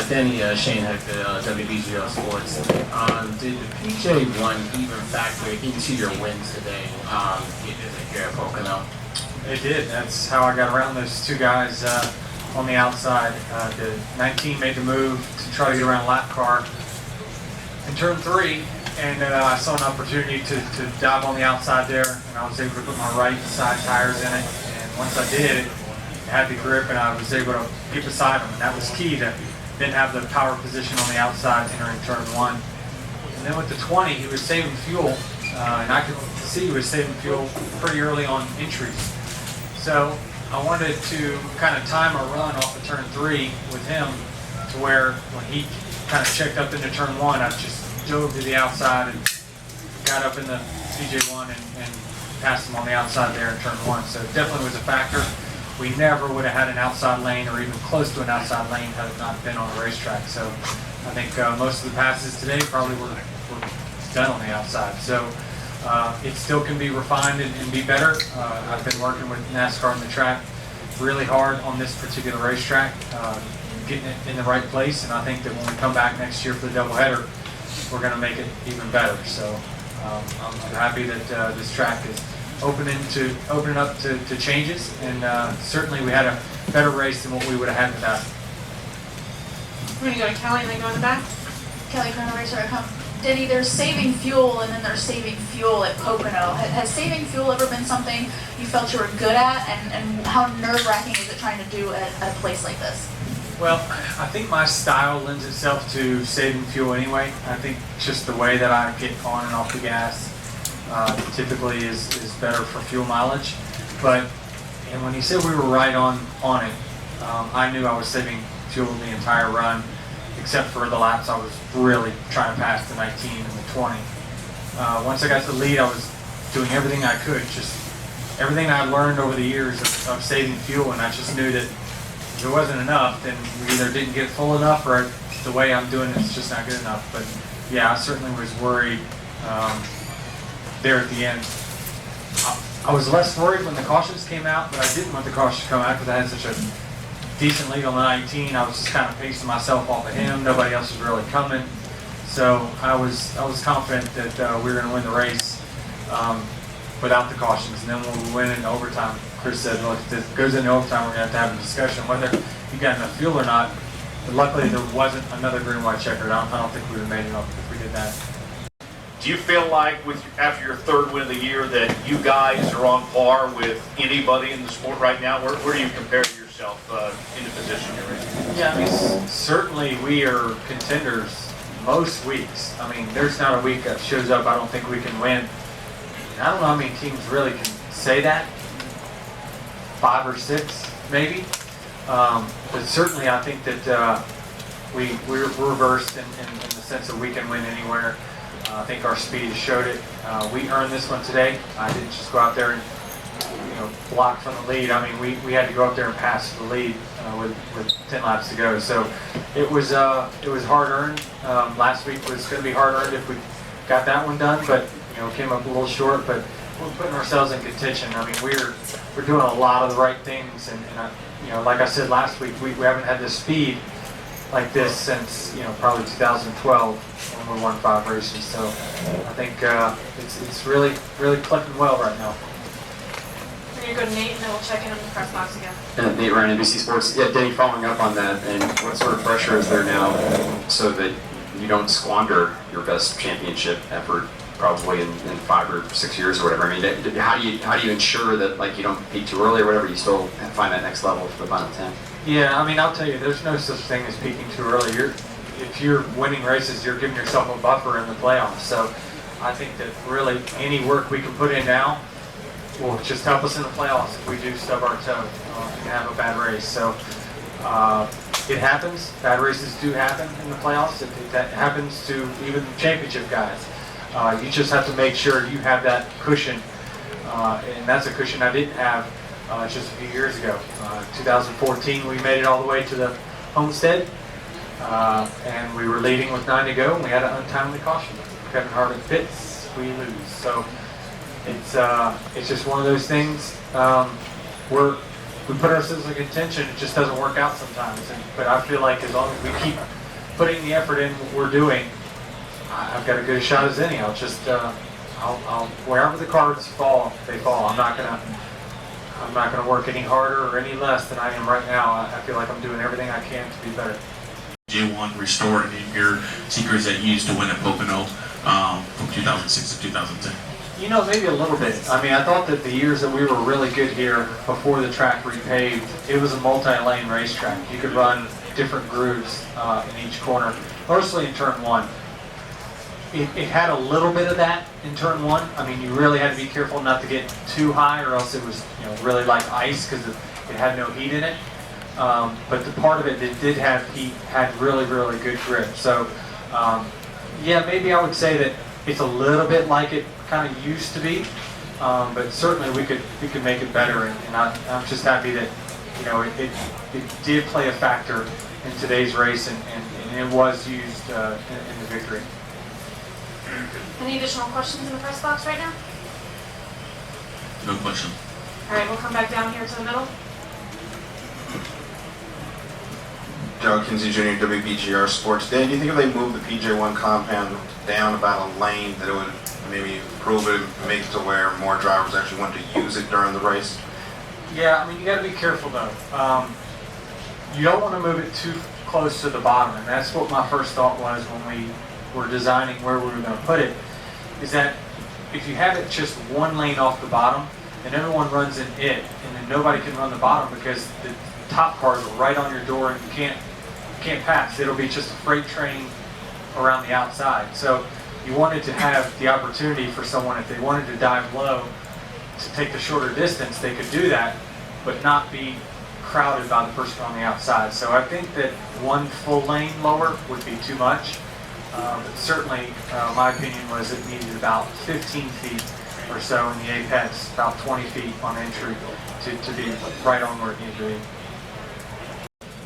Denny, Shane Hector, WBGL Sports. Did the PJ1 even factor into your wins today here at Pocono? It did. That's how I got around those two guys on the outside. The 19 made the move to try to get around lap car in turn 3, and I saw an opportunity to dive on the outside there, and I was able to put my right side tires in it. And once I did, I had the grip, and I was able to get beside him, and that was key to then have the power position on the outside entering turn 1. And then with the 20, he was saving fuel, and I could see he was saving fuel pretty early on entries. So I wanted to kind of time a run off of turn 3 with him to where when he kind of checked up into turn 1, I just dove to the outside and got up in the PJ1 and passed him on the outside there in turn 1. So it definitely was a factor. We never would have had an outside lane or even close to an outside lane had it not been on the racetrack. So I think most of the passes today probably were done on the outside. So it still can be refined and be better. I've been working with NASCAR on the track really hard on this particular racetrack, getting it in the right place, and I think that when we come back next year for the doubleheader, we're going to make it even better. So I'm happy that this track is opening up to changes, and certainly we had a better race than what we would have had without it. We're going to go to Kelly and then go in the back. Kelly, Pocono Raceway, come. Denny, there's saving fuel and then there's saving fuel at Pocono. Has saving fuel ever been something you felt you were good at, and how nerve-wracking is it trying to do at a place like this? Well, I think my style lends itself to saving fuel anyway. I think just the way that I get on and off the gas typically is better for fuel mileage. And when he said we were right on it, I knew I was saving fuel the entire run, except for the laps I was really trying to pass the 19 and the 20. Once I got to the lead, I was doing everything I could, just everything I learned over the years of saving fuel, and I just knew that if it wasn't enough, then we either didn't get full enough or the way I'm doing it is just not good enough. But yeah, I certainly was worried there at the end. I was less worried when the cautions came out, but I didn't want the cautions to come out because I had such a decent lead on the 19. I was just kind of pacing myself off of him. Nobody else was really coming. So I was confident that we were going to win the race without the cautions. And then when we went into overtime, Chris said, look, if it goes into overtime, we're going to have a discussion whether you got enough fuel or not. But luckily, there wasn't another green, white checker. I don't think we would have made it up if we did that. Do you feel like, after your 3rd win of the year, that you guys are on par with anybody in the sport right now? Where do you compare yourself in the position you're in? Yeah, I mean, certainly we are contenders most weeks. I mean, there's not a week that shows up I don't think we can win. And I don't know how many teams really can say that. 5 or 6, maybe. But certainly I think that we're versed in the sense that we can win anywhere. I think our speed showed it. We earned this one today. I didn't just go out there and block from the lead. I mean, we had to go up there and pass the lead with 10 laps to go. So it was hard earned. Last week was going to be hard earned if we got that one done, but came up a little short. But we're putting ourselves in contention. I mean, we're doing a lot of the right things, and like I said last week, we haven't had this speed like this since probably 2012 when we won 5 races. So I think it's really clicking well right now. We're going to go to Nate and then we'll check in on the press box again. Nate Ryan, NBC Sports. Yeah, Denny, following up on that, and what sort of pressure is there now so that you don't squander your best championship effort probably in 5 or 6 years or whatever? I mean, how do you ensure that you don't peak too early or whatever, you still find that next level for the final 10? Yeah, I mean, I'll tell you, there's no such thing as peaking too early. If you're winning races, you're giving yourself a buffer in the playoffs. So I think that really any work we can put in now will just help us in the playoffs if we do stub our toe and have a bad race. So it happens. Bad races do happen in the playoffs. That happens to even championship guys. You just have to make sure you have that cushion, and that's a cushion I didn't have just a few years ago. 2014, we made it all the way to the Homestead, and we were leading with 9 to go, and we had an untimely caution. Kevin Harvick pits, we lose. So it's just one of those things. we put ourselves in contention, it just doesn't work out sometimes. But I feel like as long as we keep putting the effort in what we're doing, I've got a good shot as any. I'll just, I'll wherever the cards fall, they fall. I'm not gonna work any harder or any less than I am right now. I feel like I'm doing everything I can to be better. J1 restored any of your secrets that you used to win at Pocono from 2006 to 2010? You know, maybe a little bit. I mean, I thought that the years that we were really good here before the track repaved, it was a multi-lane racetrack. You could run different grooves in each corner, mostly in turn one. It had a little bit of that in turn one. I mean, you really had to be careful not to get too high, or else it was, you know, really like ice because it had no heat in it. But the part of it that did have heat had really, really good grip. So, yeah, maybe I would say that it's a little bit like it kind of used to be, but certainly we could make it better. And I'm just happy that, you know, it did play a factor in today's race, and it was used in the victory. Any additional questions in the press box right now? No question. All right, we'll come back down here to the middle. Joe Kinsey Jr., WBGR Sports. Dan, do you think if they moved the PJ1 compound down about a lane that it would maybe improve it and make it to where more drivers actually want to use it during the race? Yeah, I mean, you got to be careful though. You don't want to move it too close to the bottom, and that's what my first thought was when we were designing where we were going to put it, is that if you have it just one lane off the bottom, and everyone runs in it, and then nobody can run the bottom because the top cars are right on your door and you can't pass. It'll be just a freight train around the outside. So you wanted to have the opportunity for someone, if they wanted to dive low to take the shorter distance, they could do that, but not be crowded by the person on the outside. So I think that one full lane lower would be too much. But certainly, my opinion was it needed about 15 feet or so in the apex, about 20 feet on entry to be right on where it needed to be.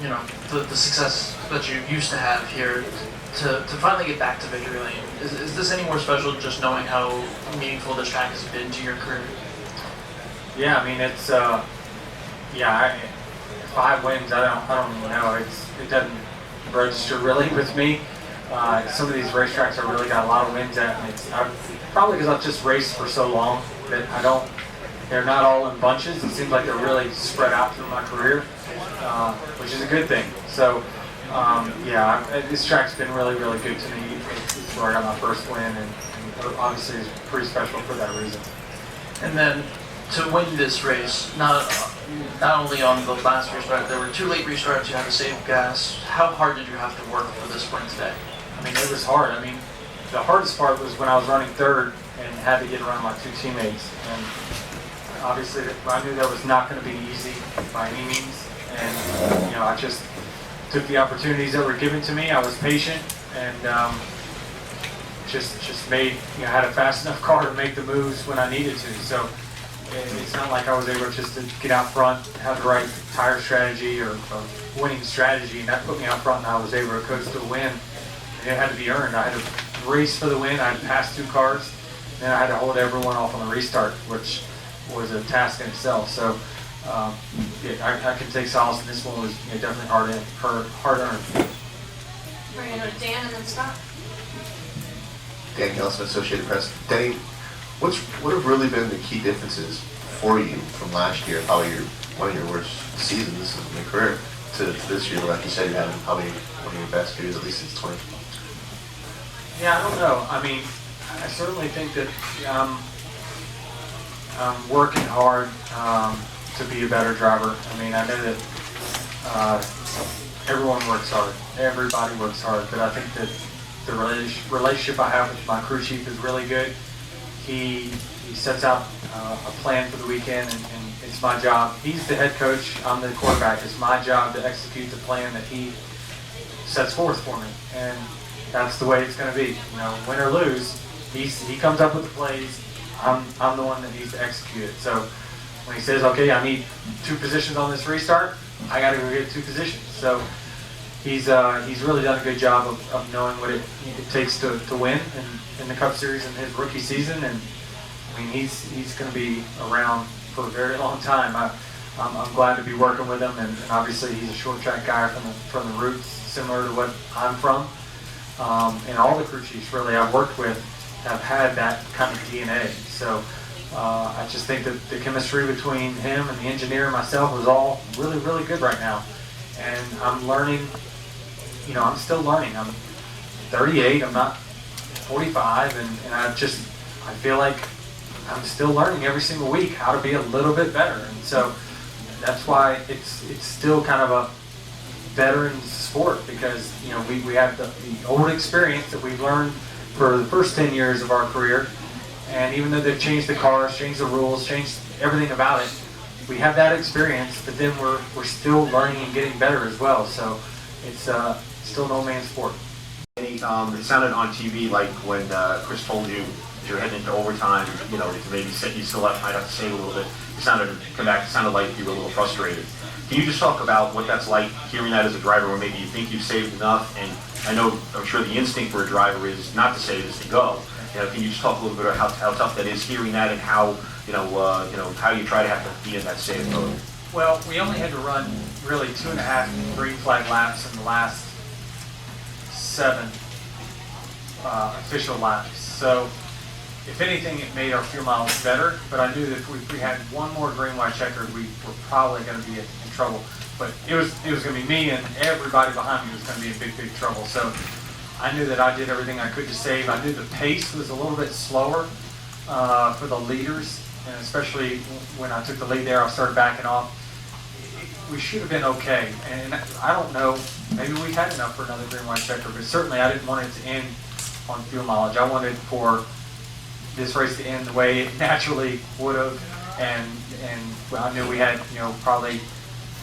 You know, the success that you used to have here, to finally get back to victory lane, is this any more special just knowing how meaningful this track has been to your career? Yeah, I mean, it's, 5 wins, I don't even know. It doesn't register really with me. Some of these racetracks I really got a lot of wins at, and probably because I've just raced for so long that they're not all in bunches. It seems like they're really spread out through my career, which is a good thing. So, this track's been really, really good to me. It's where I got my first win, and obviously it's pretty special for that reason. And then to win this race, not only on the last restart, there were 2 late restarts, you had to save gas. How hard did you have to work for this win today? I mean, it was hard. I mean, the hardest part was when I was running third and had to get around my 2 teammates. And obviously, I knew that was not going to be easy by any means. And, you know, I just took the opportunities that were given to me. I was patient and just made, you know, had a fast enough car to make the moves when I needed to. So it's not like I was able just to get out front, have the right tire strategy or winning strategy, and that put me out front and I was able to coast to a win. And it had to be earned. I had to race for the win. I had to pass 2 cars. Then I had to hold everyone off on the restart, which was a task in itself. So I can take solace in this one. Was definitely hard earned. We're going to go to Dan and then Scott. Dan Kelson, Associated Press. Denny, what have really been the key differences for you from last year, probably one of your worst seasons in your career, to this year? Like you said, you're having probably one of your best years, at least since 20. Yeah, I don't know. I mean, I certainly think that I'm working hard to be a better driver. I mean, I know that everyone works hard. Everybody works hard. But I think that the relationship I have with my crew chief is really good. He sets out a plan for the weekend, and it's my job. He's the head coach. I'm the quarterback. It's my job to execute the plan that he sets forth for me. And that's the way it's going to be. You know, win or lose, he comes up with the plays. I'm the one that needs to execute it. So when he says, okay, I need 2 positions on this restart, I got to go get 2 positions. So he's really done a good job of knowing what it takes to win in the Cup Series in his rookie season. And I mean, he's going to be around for a very long time. I'm glad to be working with him, and obviously he's a short track guy from the roots, similar to what I'm from. And all the crew chiefs really I've worked with have had that kind of DNA. So I just think that the chemistry between him and the engineer and myself was all really, really good right now. And I'm learning, I'm still learning. I'm 38, I'm not 45, and I feel like I'm still learning every single week how to be a little bit better. And so that's why it's still kind of a veteran sport, because we have the old experience that we've learned for the first 10 years of our career, and even though they've changed the cars, changed the rules, changed everything about it, we have that experience, but then we're still learning and getting better as well. So it's still no man's sport. It sounded on TV like when Chris told you you're heading into overtime, maybe you still might have to save a little bit. It sounded like you were a little frustrated. Can you just talk about what that's like, hearing that as a driver, where maybe you think you've saved enough? And I'm sure the instinct for a driver is not to save, is to go. Can you just talk a little bit about how tough that is, hearing that, and how how you try to have to be in that save mode? Well, we only had to run really 2.5 green flag laps in the last 7 official laps. So if anything, it made our fuel mileage better, but I knew that if we had one more green white checker, we were probably going to be in trouble. But it was going to be me, and everybody behind me was going to be in big trouble. So I knew that I did everything I could to save. I knew the pace was a little bit slower for the leaders, and especially when I took the lead there, I started backing off. We should have been okay, and I don't know, maybe we had enough for another green white checker, but certainly I didn't want it to end on fuel mileage. I wanted for this race to end the way it naturally would have, and I knew we had, probably,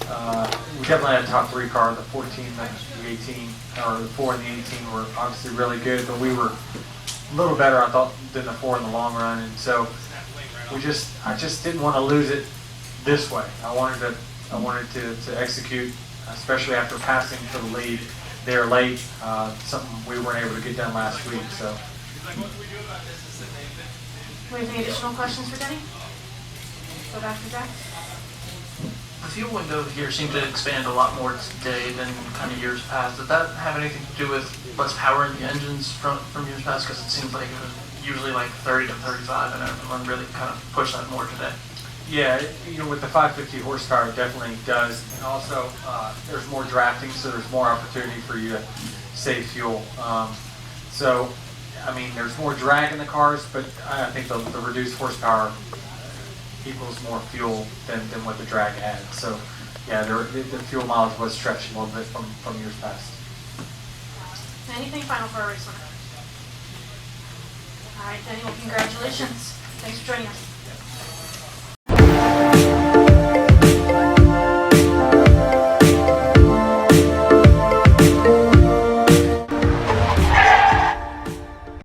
we definitely had a top 3 car. The 14, the 18, or the 4 and the 18 were obviously really good, but we were a little better, I thought, than the 4 in the long run, and so I just didn't want to lose it this way. I wanted to execute, especially after passing for the lead there late, something we weren't able to get done last week. So. Do we have any additional questions for Denny? Go back to Jack. The fuel window here seemed to expand a lot more today than kind of years past. Did that have anything to do with less power in the engines from years past? Because it seems like it was usually like 30 to 35, and everyone really kind of pushed that more today. Yeah, with the 550 horsepower, it definitely does. And also, there's more drafting, so there's more opportunity for you to save fuel. There's more drag in the cars, but I think the reduced horsepower equals more fuel than what the drag had. So, yeah, the fuel mileage was stretched a little bit from years past. Anything final for our race winner? All right, Denny, well, congratulations. Thanks for joining us.